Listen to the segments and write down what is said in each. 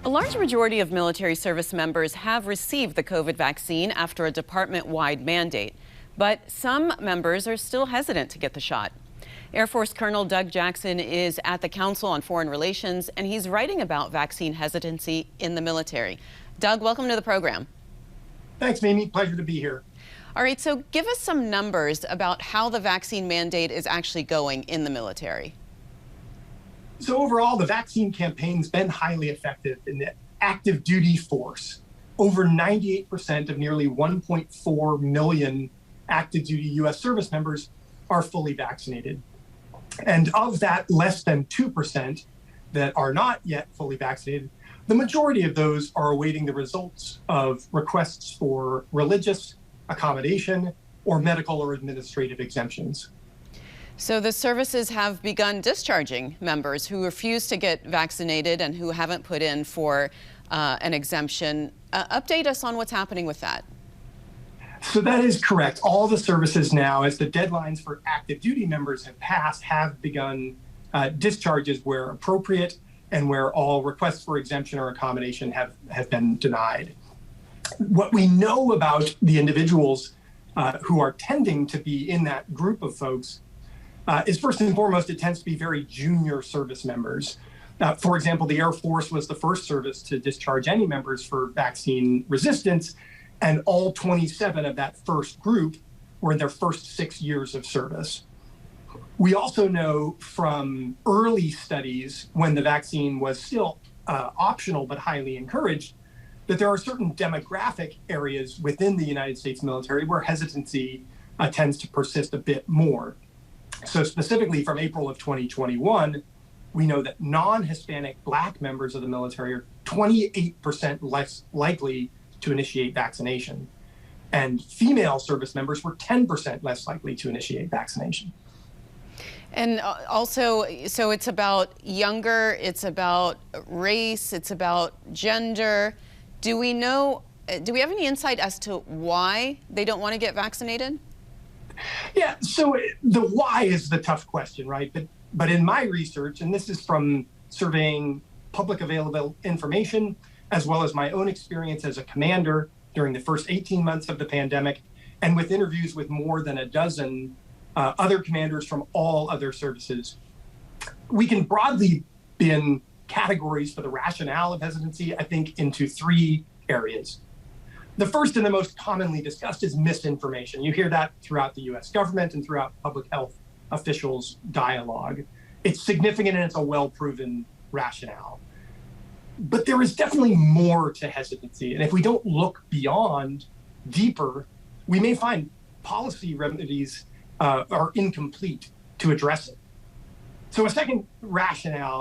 A large majority of military service members have received the COVID vaccine after a department-wide mandate, but some members are still hesitant to get the shot. Air Force Colonel Doug Jackson is at the Council on Foreign Relations, and he's writing about vaccine hesitancy in the military. Doug, welcome to the program. Thanks, Mimi. Pleasure to be here. All right, so give us some numbers about how the vaccine mandate is actually going in the military. So overall, the vaccine campaign's been highly effective in the active duty force. Over 98% of nearly 1.4 million active duty U.S. service members are fully vaccinated. And of that, less than 2% that are not yet fully vaccinated, the majority of those are awaiting the results of requests for religious accommodation or medical or administrative exemptions. So the services have begun discharging members who refuse to get vaccinated and who haven't put in for an exemption. Update us on what's happening with that. So that is correct. All the services now, as the deadlines for active duty members have passed, have begun discharges where appropriate and where all requests for exemption or accommodation have been denied. What we know about the individuals who are tending to be in that group of folks is first and foremost, it tends to be very junior service members. For example, the Air Force was the first service to discharge any members for vaccine resistance, and all 27 of that first group were in their first 6 years of service. We also know from early studies when the vaccine was still optional but highly encouraged, that there are certain demographic areas within the United States military where hesitancy tends to persist a bit more. So specifically from April of 2021, we know that non-Hispanic Black members of the military are 28% less likely to initiate vaccination. And female service members were 10% less likely to initiate vaccination. And also, so it's about younger, it's about race, it's about gender. Do we have any insight as to why they don't want to get vaccinated? Yeah, so the why is the tough question, right? But in my research, and this is from surveying public available information, as well as my own experience as a commander during the first 18 months of the pandemic, and with interviews with more than a dozen other commanders from all other services, we can broadly bin categories for the rationale of hesitancy, I think, into three areas. The first and the most commonly discussed is misinformation. You hear that throughout the US government and throughout public health officials' dialogue. It's significant and it's a well-proven rationale. But there is definitely more to hesitancy. And if we don't look beyond, deeper, we may find policy remedies are incomplete to address it. So a second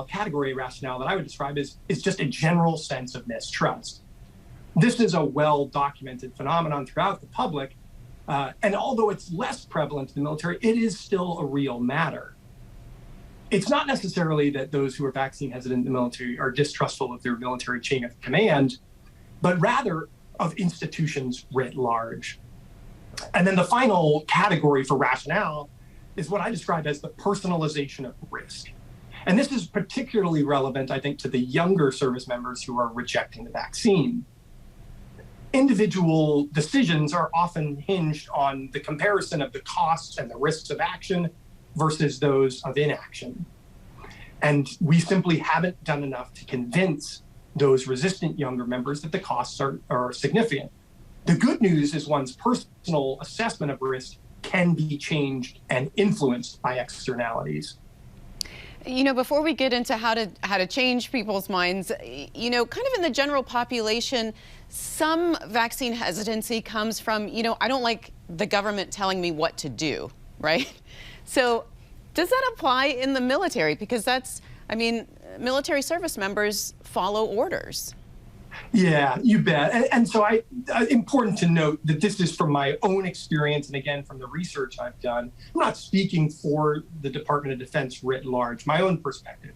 category rationale that I would describe is just a general sense of mistrust. This is a well-documented phenomenon throughout the public, and although it's less prevalent in the military, it is still a real matter. It's not necessarily that those who are vaccine hesitant in the military are distrustful of their military chain of command, but rather of institutions writ large. And then the final category for rationale is what I describe as the personalization of risk. And this is particularly relevant, I think, to the younger service members who are rejecting the vaccine. Individual decisions are often hinged on the comparison of the costs and the risks of action versus those of inaction. And we simply haven't done enough to convince those resistant younger members that the costs are significant. The good news is one's personal assessment of risk can be changed and influenced by externalities. You know, before we get into how to change people's minds, you know, kind of in the general population, some vaccine hesitancy comes from, you know, I don't like the government telling me what to do, right? So does that apply in the military? Because that's, I mean, military service members follow orders. Yeah, you bet. And so important to note that this is from my own experience, and again, from the research I've done. I'm not speaking for the Department of Defense writ large, my own perspective.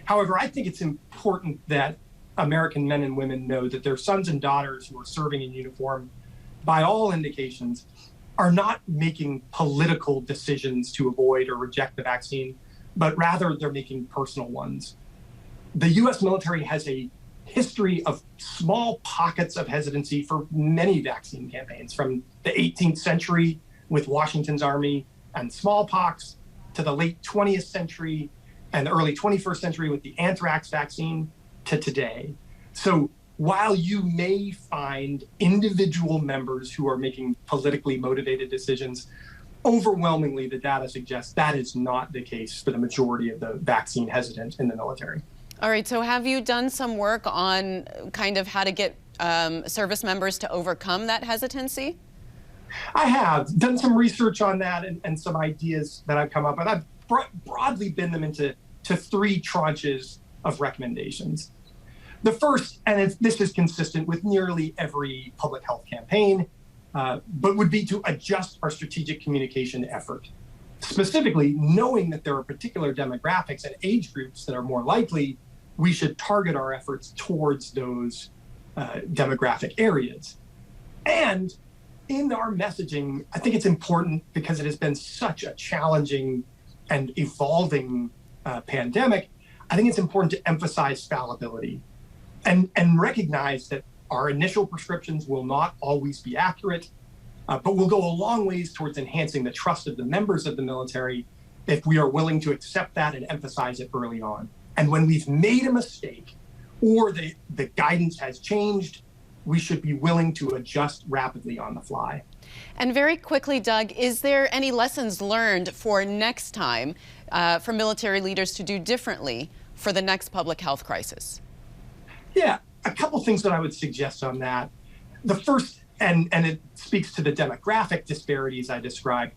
However, I think it's important that American men and women know that their sons and daughters who are serving in uniform, by all indications, are not making political decisions to avoid or reject the vaccine, but rather they're making personal ones. The U.S. military has a history of small pockets of hesitancy for many vaccine campaigns, from the 18th century with Washington's Army and smallpox to the late 20th century and the early 21st century with the anthrax vaccine to today. So while you may find individual members who are making politically motivated decisions, overwhelmingly the data suggests that is not the case for the majority of the vaccine hesitant in the military. All right, so have you done some work on kind of how to get service members to overcome that hesitancy? I have done some research on that and some ideas that I've come up with. I've broadly bin them into three tranches of recommendations. The first, and this is consistent with nearly every public health campaign, but would be to adjust our strategic communication effort. Specifically, knowing that there are particular demographics and age groups that are more likely, we should target our efforts towards those demographic areas. And in our messaging, I think it's important, because it has been such a challenging and evolving pandemic, I think it's important to emphasize fallibility and recognize that our initial prescriptions will not always be accurate, but will go a long ways towards enhancing the trust of the members of the military if we are willing to accept that and emphasize it early on. And when we've made a mistake or the guidance has changed, we should be willing to adjust rapidly on the fly. And very quickly, Doug, is there any lessons learned for next time for military leaders to do differently for the next public health crisis? Yeah, a couple things that I would suggest on that. The first, and it speaks to the demographic disparities I described,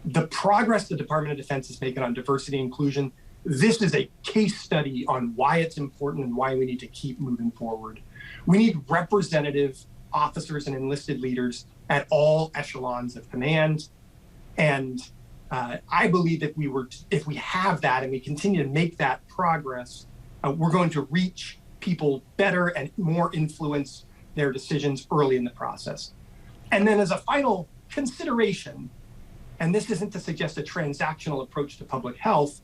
the progress the Department of Defense is making on diversity and inclusion. This is a case study on why it's important and why we need to keep moving forward. We need representative officers and enlisted leaders at all echelons of command. And I believe that if we have that and we continue to make that progress, we're going to reach people better and more influence their decisions early in the process. And then as a final consideration, and this isn't to suggest a transactional approach to public health,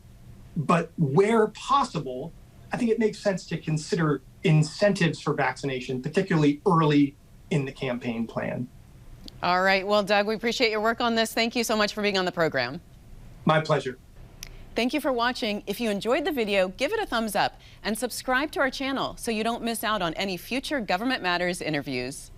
but where possible, I think it makes sense to consider incentives for vaccination, particularly early in the campaign plan. All right. Well, Doug, we appreciate your work on this. Thank you so much for being on the program. My pleasure. Thank you for watching. If you enjoyed the video, give it a thumbs up and subscribe to our channel so you don't miss out on any future Government Matters interviews.